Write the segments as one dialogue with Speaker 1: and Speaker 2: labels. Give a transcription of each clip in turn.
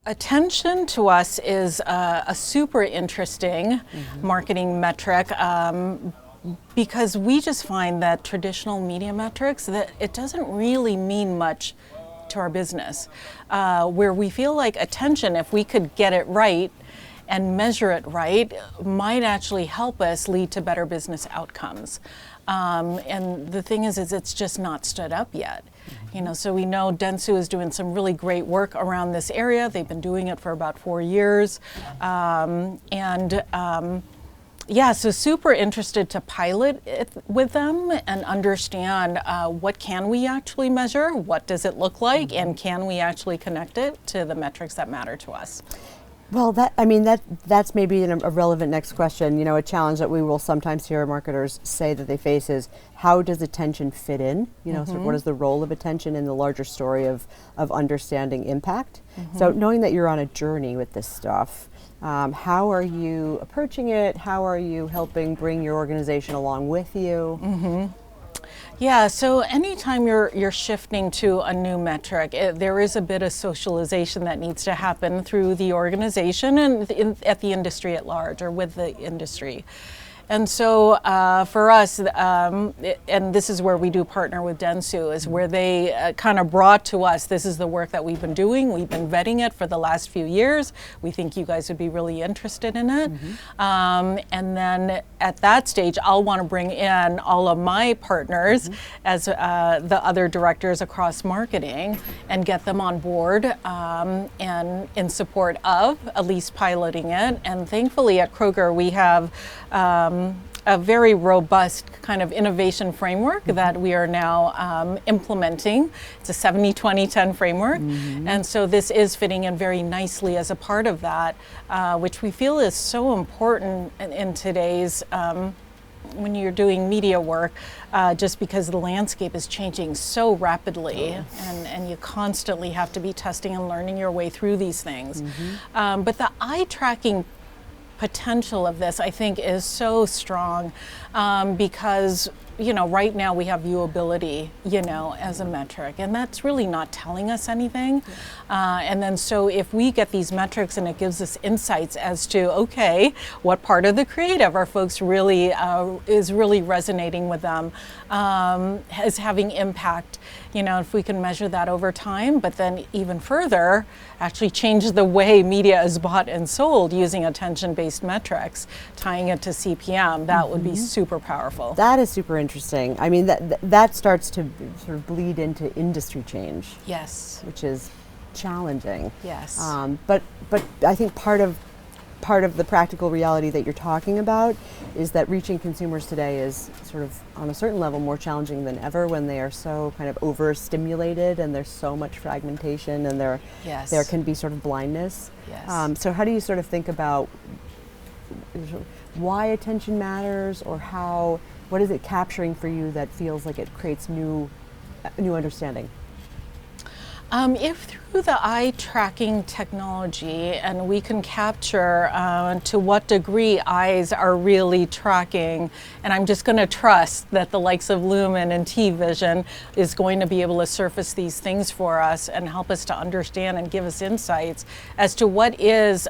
Speaker 1: Attention to us is a super interesting marketing metric because we just find that traditional media metrics, that it doesn't really mean much to our business. Where we feel like attention, if we could get it right and measure it right, might actually help us lead to better business outcomes. And the thing is it's just not stood up yet. So we know Dentsu is doing some really great work around this area. They've been doing it for about 4 years. So super interested to pilot it with them and understand what can we actually measure, what does it look like, and can we actually connect it to the metrics that matter to us.
Speaker 2: Well, that's maybe a relevant next question. A challenge that we will sometimes hear marketers say that they face is, how does attention fit in? Sort of what is the role of attention in the larger story of understanding impact? So knowing that you're on a journey with this stuff, how are you approaching it? How are you helping bring your organization along with you?
Speaker 1: Yeah, so anytime you're shifting to a new metric, there is a bit of socialization that needs to happen through the organization and at the industry at large, or with the industry. And so for us, and this is where we do partner with Dentsu, is where they kind of brought to us, this is the work that we've been doing. We've been vetting it for the last few years. We think you guys would be really interested in it. And then at that stage, I'll want to bring in all of my partners as the other directors across marketing and get them on board and in support of at least piloting it. And thankfully at Kroger, we have a very robust kind of innovation framework that we are now implementing. It's a 70-20-10 framework. And so this is fitting in very nicely as a part of that, which we feel is so important in today's, when you're doing media work, just because the landscape is changing so rapidly, and you constantly have to be testing and learning your way through these things. But the eye tracking potential of this, I think, is so strong because right now we have viewability, as a metric, and that's really not telling us anything. And then so if we get these metrics and it gives us insights as to, okay, what part of the creative are folks really, is really resonating with them, is having impact, if we can measure that over time, but then even further, actually change the way media is bought and sold using attention-based metrics, tying it to CPM, that would be super powerful.
Speaker 2: That is super interesting. I mean, that starts to sort of bleed into industry change.
Speaker 1: Yes.
Speaker 2: Which is challenging.
Speaker 1: Yes.
Speaker 2: But I think part of the practical reality that you're talking about is that reaching consumers today is sort of on a certain level more challenging than ever when they are so kind of overstimulated and there's so much fragmentation and there can be sort of blindness.
Speaker 1: Yes.
Speaker 2: So how do you sort of think about why attention matters, or what is it capturing for you that feels like it creates new understanding?
Speaker 1: If through the eye tracking technology, and we can capture to what degree eyes are really tracking, and I'm just going to trust that the likes of Lumen and T-Vision is going to be able to surface these things for us and help us to understand and give us insights as to what is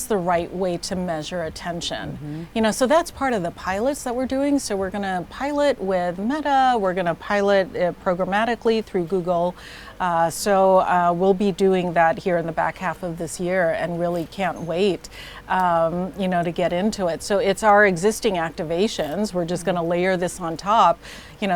Speaker 1: the right way to measure attention. So that's part of the pilots that we're doing. So we're going to pilot with Meta, we're going to pilot programmatically through Google. So we'll be doing that here in the back half of this year, and really can't wait to get into it. So it's our existing activations. We're just going to layer this on top.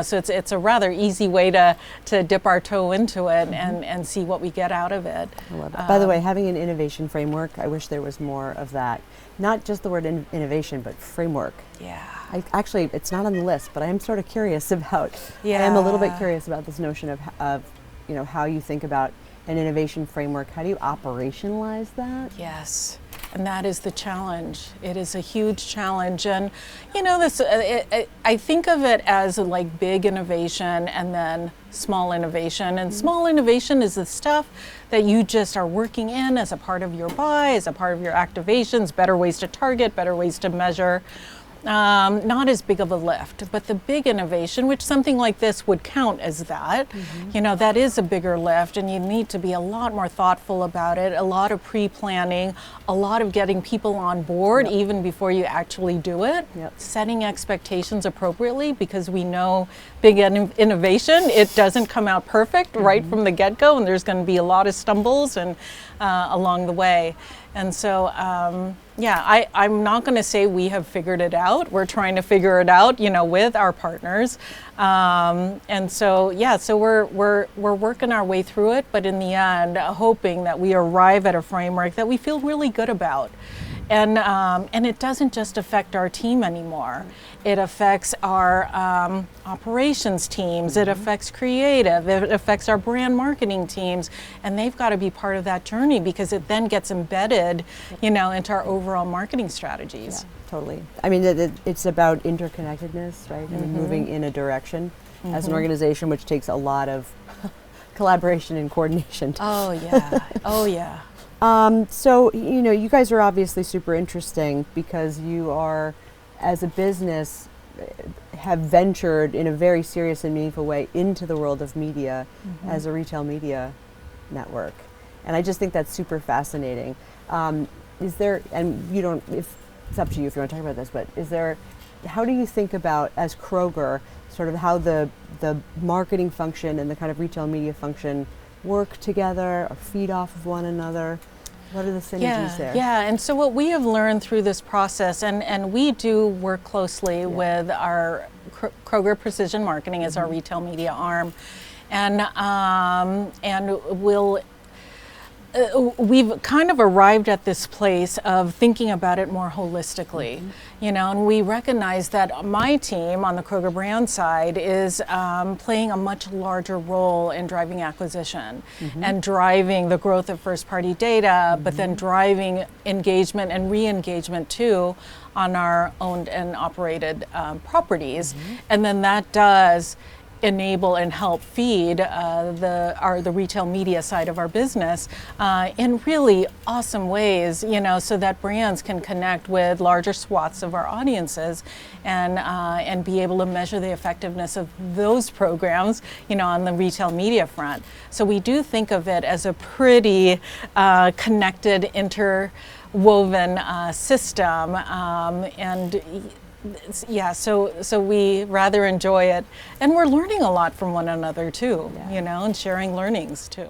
Speaker 1: So it's a rather easy way to dip our toe into it and see what we get out of it.
Speaker 2: I love it. By the way, having an innovation framework, I wish there was more of that. Not just the word innovation, but framework.
Speaker 1: Yeah.
Speaker 2: Actually, it's not on the list, but I am sort of curious about. Yeah. I am a little bit curious about this notion of how you think about an innovation framework. How do you operationalize that?
Speaker 1: Yes. And that is the challenge. It is a huge challenge. And, I think of it as like big innovation and then small innovation. And small innovation is the stuff that you just are working in as a part of your buy, as a part of your activations, better ways to target, better ways to measure. not as big of a lift, but the big innovation, which something like this would count as that, you know, that is a bigger lift, and you need to be a lot more thoughtful about it, a lot of pre-planning, a lot of getting people on board even before you actually do it, setting expectations appropriately, because we know big innovation, it doesn't come out perfect right from the get-go, and there's going to be a lot of stumbles and along the way. And so, yeah, I'm not going to say we have figured it out. We're trying to figure it out, you know, with our partners. And so, yeah, so we're working our way through it, but in the end, hoping that we arrive at a framework that we feel really good about. And it doesn't just affect our team anymore. It affects our operations teams, it affects creative, it affects our brand marketing teams, and they've got to be part of that journey, because it then gets embedded, you know, into our overall marketing strategies.
Speaker 2: Yeah, totally. I mean, it's about interconnectedness, right? I mean, moving in a direction as an organization, which takes a lot of collaboration and coordination.
Speaker 1: Oh yeah, oh yeah.
Speaker 2: So, you know, you guys are obviously super interesting because you are, as a business, have ventured in a very serious and meaningful way into the world of media as a retail media network. And I just think that's super fascinating. Is there, and you don't, if it's up to you if you want to talk about this, but is there, how do you think about, as Kroger, sort of how the marketing function and the kind of retail media function work together or feed off of one another? What are the synergies there?
Speaker 1: Yeah, and so what we have learned through this process, and we do work closely with our Kroger Precision Marketing as our retail media arm, and we've kind of arrived at this place of thinking about it more holistically, you know, and we recognize that my team on the Kroger brand side is playing a much larger role in driving acquisition and driving the growth of first-party data, but then driving engagement and re-engagement too on our owned and operated properties, and then that does enable and help feed the retail media side of our business in really awesome ways, you know, so that brands can connect with larger swaths of our audiences and be able to measure the effectiveness of those programs, you know, on the retail media front. So we do think of it as a pretty connected, interwoven system, and yeah, so we rather enjoy it, and we're learning a lot from one another too, you know, and sharing learnings too.